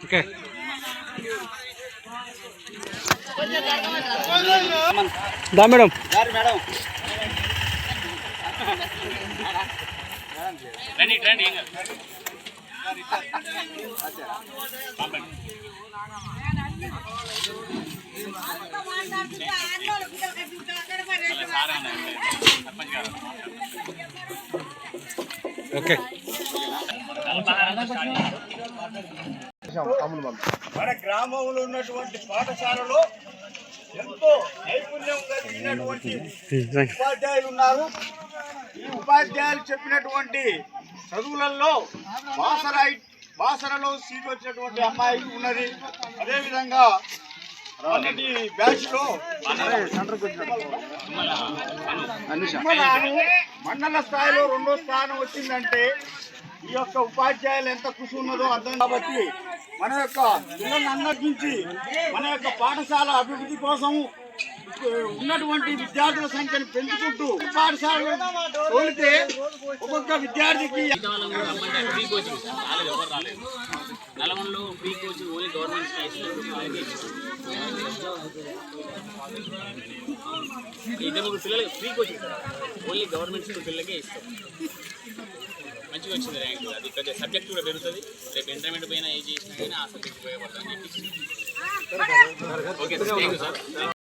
Okay దా madam okay మన గ్రామంలో ఉన్నటువంటి పాఠశాలలో ఎంతో నైపుణ్యం కలిగినటువంటి ఉపాధ్యాయులు ఉన్నారు. ఈ ఉపాధ్యాయులు చెప్పినటువంటి చదువులలో బాసరలో సీట్ వచ్చినటువంటి అమ్మాయి ఉన్నది. అదేవిధంగా మొన్నటి బ్యాచ్ లో మండల స్థాయిలో 2వ స్థానం వచ్చిందంటే ఈ యొక్క ఉపాధ్యాయులు ఎంత కృషి ఉన్నదో అర్థం. కాబట్టి మన యొక్క పిల్లల్ని అందరించి మన యొక్క పాఠశాల అభివృద్ధి కోసం ఉన్నటువంటి విద్యార్థుల సంఖ్యను పెంచుకుంటూ పాఠశాలలో తోలితే ఒక్కొక్క విద్యార్థికి నల్గొండలో ఫ్రీ కోచింగ్ ఓన్లీ గవర్నమెంట్ ఇద్దరు పిల్లలకి free coaching only government school పిల్లలకే ఇస్తాం. మంచిగా వచ్చింది ర్యాంక్. అది కొంచెం సబ్జెక్ట్ కూడా పెరుగుతుంది. రేపు ఇంటర్మీడియట్ పైన ఏ చేసినా కానీ ఆ సబ్జెక్ట్ ఉపయోగపడుతుంది. Okay sir, thank you sir.